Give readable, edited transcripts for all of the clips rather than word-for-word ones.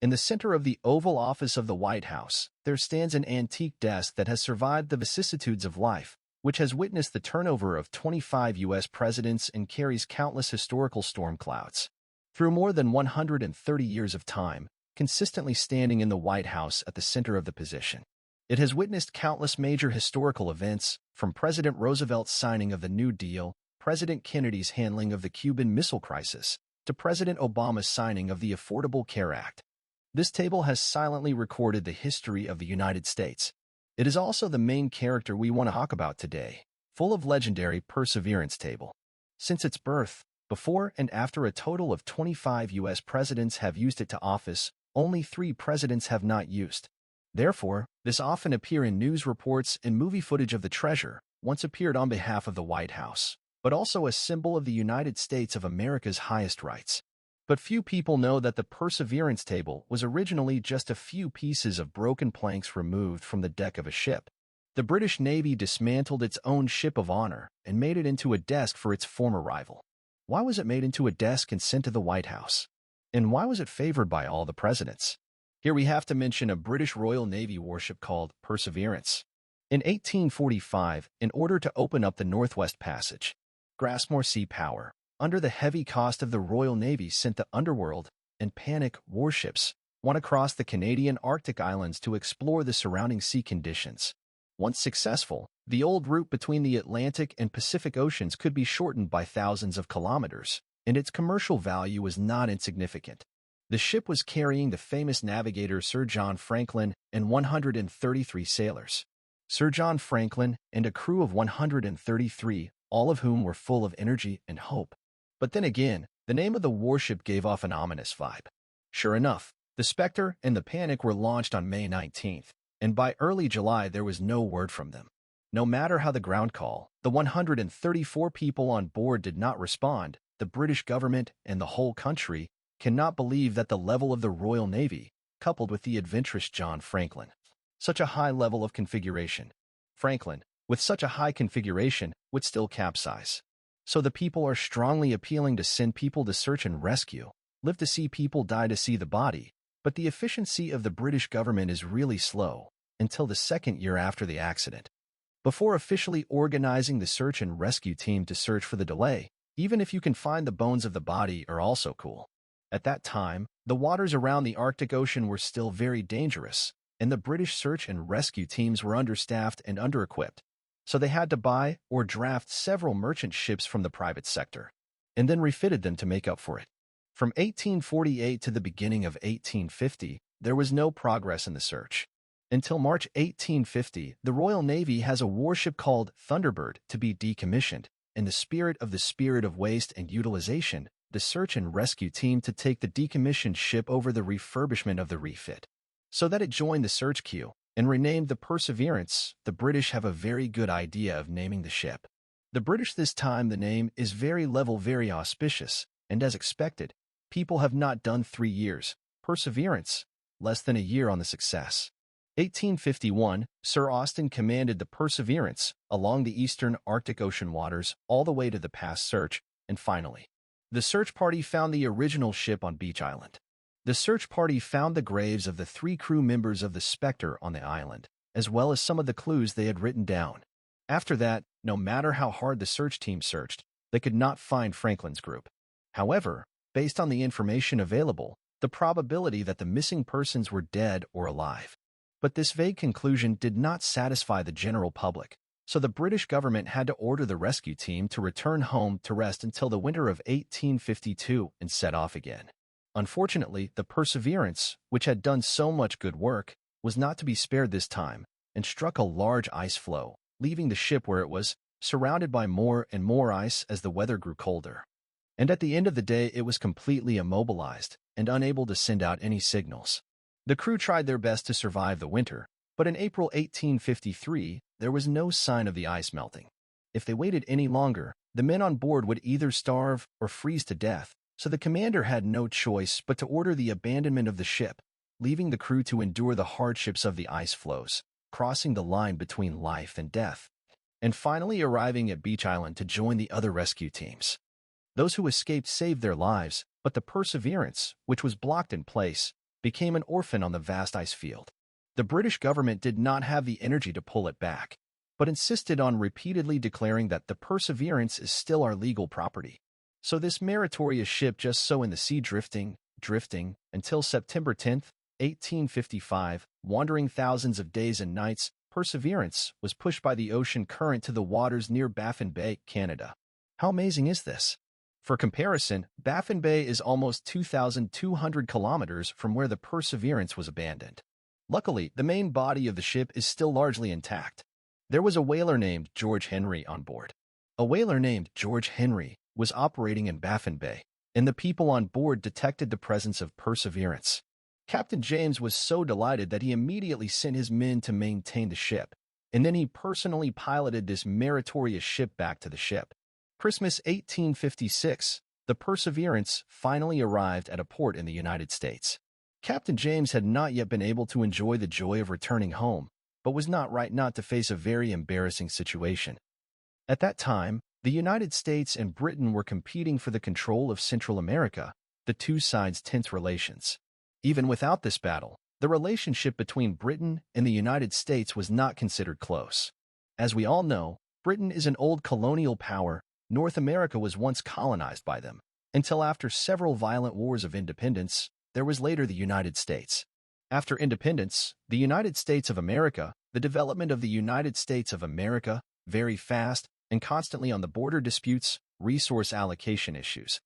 In the center of the Oval Office of the White House, there stands an antique desk that has survived the vicissitudes of life, which has witnessed the turnover of 25 U.S. presidents and carries countless historical storm clouds. Through more than 130 years of time, consistently standing in the White House at the center of the position. It has witnessed countless major historical events, from President Roosevelt's signing of the New Deal, President Kennedy's handling of the Cuban Missile Crisis, to President Obama's signing of the Affordable Care Act. This table has silently recorded the history of the United States. It is also the main character we want to talk about today, full of legendary perseverance table. Since its birth, before and after a total of 25 U.S. presidents have used it to office, only 3 presidents have not used. Therefore, this often appear in news reports and movie footage of the treasure, once appeared on behalf of the White House, but also a symbol of the United States of America's highest rights. But few people know that the perseverance table was originally just a few pieces of broken planks removed from the deck of a ship. The British Navy dismantled its own ship of honor and made it into a desk for its former rival. Why was it made into a desk and sent to the White House? And why was it favored by all the presidents? Here we have to mention a British Royal Navy warship called Perseverance. In 1845, in order to open up the Northwest Passage, grasp more sea power, under the heavy cost of the Royal Navy sent the Underworld and Panic warships one across the Canadian Arctic islands to explore the surrounding sea conditions. Once successful, the old route between the Atlantic and Pacific Oceans could be shortened by thousands of kilometers, and its commercial value was not insignificant. The ship was carrying the famous navigator Sir John Franklin and 133 sailors. Sir John Franklin and a crew of 133, all of whom were full of energy and hope. But then again, the name of the warship gave off an ominous vibe. Sure enough, the Spectre and the Panic were launched on May 19th, and by early July there was no word from them. No matter how the ground call, the 134 people on board did not respond. The British government and the whole country cannot believe that the level of the Royal Navy, coupled with the adventurous John Franklin, such a high level of configuration. Franklin, with such a high configuration, would still capsize. So the people are strongly appealing to send people to search and rescue, live to see people, die to see the body. But the efficiency of the British government is really slow, until the second year after the accident. Before officially organizing the search and rescue team to search for the delay, even if you can find the bones of the body are also cool. At that time, the waters around the Arctic Ocean were still very dangerous, and the British search and rescue teams were understaffed and under-equipped. So they had to buy or draft several merchant ships from the private sector, and then refitted them to make up for it. From 1848 to the beginning of 1850, there was no progress in the search. Until March 1850, the Royal Navy has a warship called Thunderbird to be decommissioned, in the spirit of waste and utilization, the search and rescue team to take the decommissioned ship over the refurbishment of the refit, so that it joined the search queue, and renamed the Perseverance. The British have a very good idea of naming the ship. The British this time the name is very auspicious, and as expected, people have not done 3 years. Perseverance, less than a year on the success. 1851, Sir Austin commanded the Perseverance along the eastern Arctic Ocean waters all the way to the past search, and finally, the search party found the original ship on Beach Island. The search party found the graves of the 3 crew members of the Spectre on the island, as well as some of the clues they had written down. After that, no matter how hard the search team searched, they could not find Franklin's group. However, based on the information available, the probability that the missing persons were dead or alive. But this vague conclusion did not satisfy the general public, so the British government had to order the rescue team to return home to rest until the winter of 1852 and set off again. Unfortunately, the Perseverance, which had done so much good work, was not to be spared this time, and struck a large ice floe, leaving the ship where it was, surrounded by more and more ice as the weather grew colder. And at the end of the day it was completely immobilized and unable to send out any signals. The crew tried their best to survive the winter, but in April 1853 there was no sign of the ice melting. If they waited any longer, the men on board would either starve or freeze to death, so the commander had no choice but to order the abandonment of the ship, leaving the crew to endure the hardships of the ice floes, crossing the line between life and death, and finally arriving at Beach Island to join the other rescue teams. Those who escaped saved their lives, but the Perseverance, which was blocked in place, became an orphan on the vast ice field. The British government did not have the energy to pull it back, but insisted on repeatedly declaring that the Perseverance is still our legal property. So this meritorious ship just so in the sea drifting, until September 10th, 1855, wandering thousands of days and nights, Perseverance was pushed by the ocean current to the waters near Baffin Bay, Canada. How amazing is this? For comparison, Baffin Bay is almost 2,200 kilometers from where the Perseverance was abandoned. Luckily, the main body of the ship is still largely intact. There was a whaler named George Henry on board. A whaler named George Henry was operating in Baffin Bay, and the people on board detected the presence of Perseverance. Captain James was so delighted that he immediately sent his men to maintain the ship, and then he personally piloted this meritorious ship back to the ship. Christmas 1856, the Perseverance finally arrived at a port in the United States. Captain James had not yet been able to enjoy the joy of returning home, but was not right not to face a very embarrassing situation. At that time, the United States and Britain were competing for the control of Central America, the two sides' tense relations. Even without this battle, the relationship between Britain and the United States was not considered close. As we all know, Britain is an old colonial power. North America was once colonized by them, until after several violent wars of independence, there was later the United States. After independence, the United States of America, the development of the United States of America, very fast and constantly on the border disputes, resource allocation issues.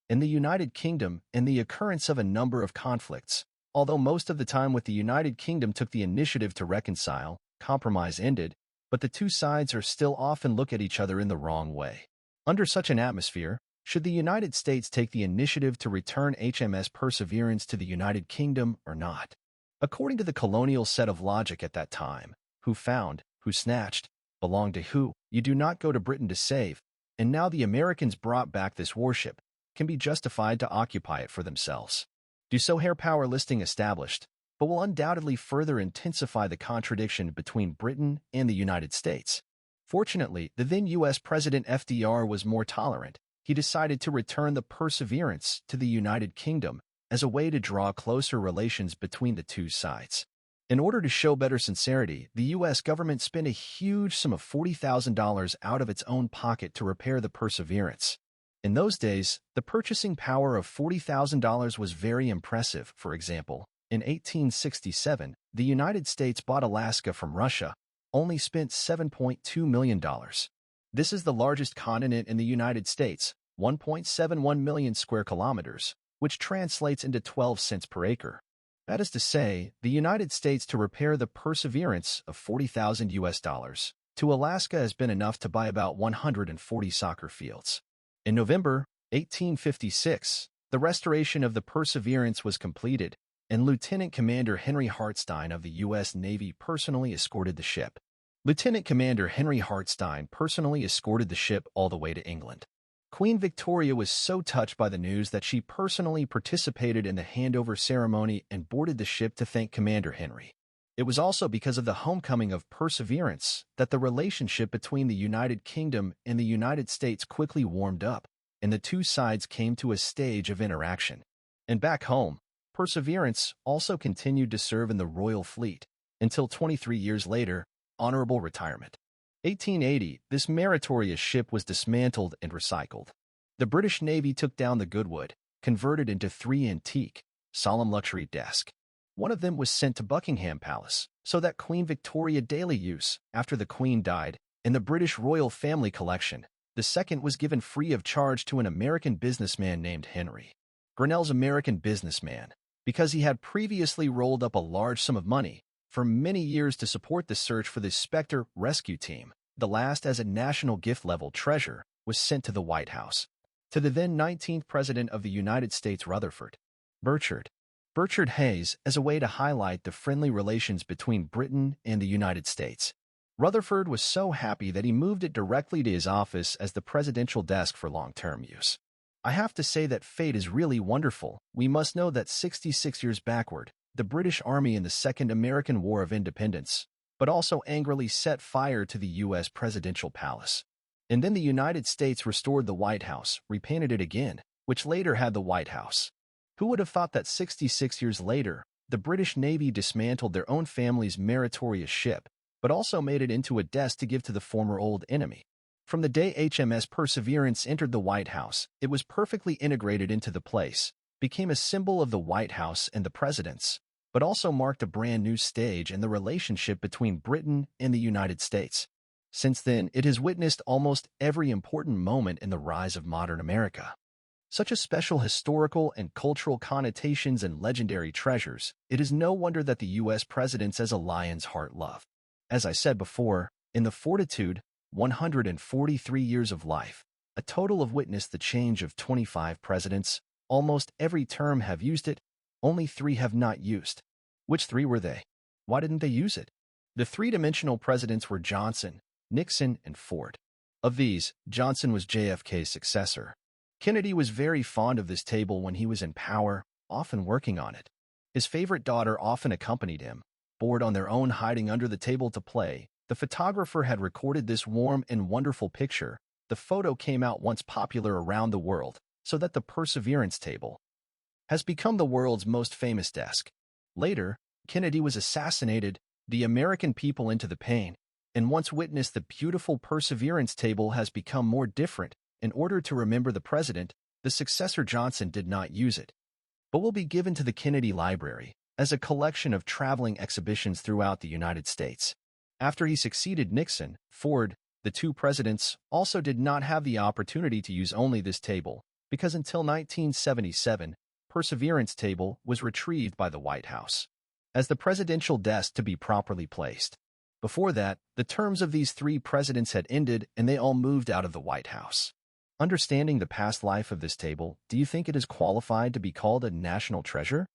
In the United Kingdom and the occurrence of a number of conflicts, although most of the time with the United Kingdom took the initiative to reconcile, compromise ended, but the two sides are still often look at each other in the wrong way. Under such an atmosphere, should the United States take the initiative to return HMS Perseverance to the United Kingdom or not? According to the colonial set of logic at that time, who found, who snatched, belonged to who, you do not go to Britain to save, and now the Americans brought back this warship, can be justified to occupy it for themselves. Do so air power listing established, but will undoubtedly further intensify the contradiction between Britain and the United States. Fortunately, the then U.S. President FDR was more tolerant. He decided to return the Perseverance to the United Kingdom as a way to draw closer relations between the two sides. In order to show better sincerity, the U.S. government spent a huge sum of $40,000 out of its own pocket to repair the Perseverance. In those days, the purchasing power of $40,000 was very impressive. For example, in 1867, the United States bought Alaska from Russia, only spent $7.2 million. This is the largest continent in the United States, 1.71 million square kilometers, which translates into 12 cents per acre. That is to say, the United States to repair the Perseverance of $40,000 to Alaska has been enough to buy about 140 soccer fields. In November 1856, the restoration of the Perseverance was completed, and Lieutenant Commander Henry Hartstein of the U.S. Navy personally escorted the ship. Lieutenant Commander Henry Hartstein personally escorted the ship all the way to England. Queen Victoria was so touched by the news that she personally participated in the handover ceremony and boarded the ship to thank Commander Henry. It was also because of the homecoming of Perseverance that the relationship between the United Kingdom and the United States quickly warmed up, and the two sides came to a stage of interaction. And back home, Perseverance also continued to serve in the Royal Fleet until 23 years later, honorable retirement. 1880, this meritorious ship was dismantled and recycled. The British Navy took down the Goodwood, converted into 3 antique, solemn luxury desks. One of them was sent to Buckingham Palace, so that Queen Victoria daily use after the Queen died, in the British Royal Family Collection. The second was given free of charge to an American businessman named Henry. Grinnell's American businessman, because he had previously rolled up a large sum of money for many years to support the search for the Spectre rescue team. The last as a national gift-level treasure was sent to the White House, to the then 19th President of the United States Rutherford Burchard Hayes, as a way to highlight the friendly relations between Britain and the United States. Rutherford was so happy that he moved it directly to his office as the presidential desk for long-term use. I have to say that fate is really wonderful. We must know that 66 years backward, the British Army in the Second American War of Independence, but also angrily set fire to the U.S. presidential palace. And then the United States restored the White House, repainted it again, which later had the White House. Who would have thought that 66 years later, the British Navy dismantled their own family's meritorious ship, but also made it into a desk to give to the former old enemy? From the day HMS Perseverance entered the White House, it was perfectly integrated into the place, became a symbol of the White House and the presidents, but also marked a brand new stage in the relationship between Britain and the United States. Since then, it has witnessed almost every important moment in the rise of modern America. Such a special historical and cultural connotations and legendary treasures, it is no wonder that the U.S. presidents as a lion's heart love. As I said before, in the fortitude, 143 years of life, a total of witnessed the change of 25 presidents. Almost every term have used it, only 3 have not used. Which 3 were they? Why didn't they use it? The three-dimensional presidents were Johnson, Nixon, and Ford. Of these, Johnson was JFK's successor. Kennedy was very fond of this table when he was in power, often working on it. His favorite daughter often accompanied him, bored on their own hiding under the table to play. The photographer had recorded this warm and wonderful picture. The photo came out once popular around the world, so that the Perseverance table has become the world's most famous desk. Later, Kennedy was assassinated, the American people into the pain, and once witnessed the beautiful Perseverance table has become more different. In order to remember the president, the successor Johnson did not use it, but will be given to the Kennedy Library as a collection of traveling exhibitions throughout the United States. After he succeeded Nixon, Ford, the 2 presidents, also did not have the opportunity to use only this table, because until 1977, Perseverance table was retrieved by the White House as the presidential desk to be properly placed. Before that, the terms of these 3 presidents had ended and they all moved out of the White House. Understanding the past life of this table, do you think it is qualified to be called a national treasure?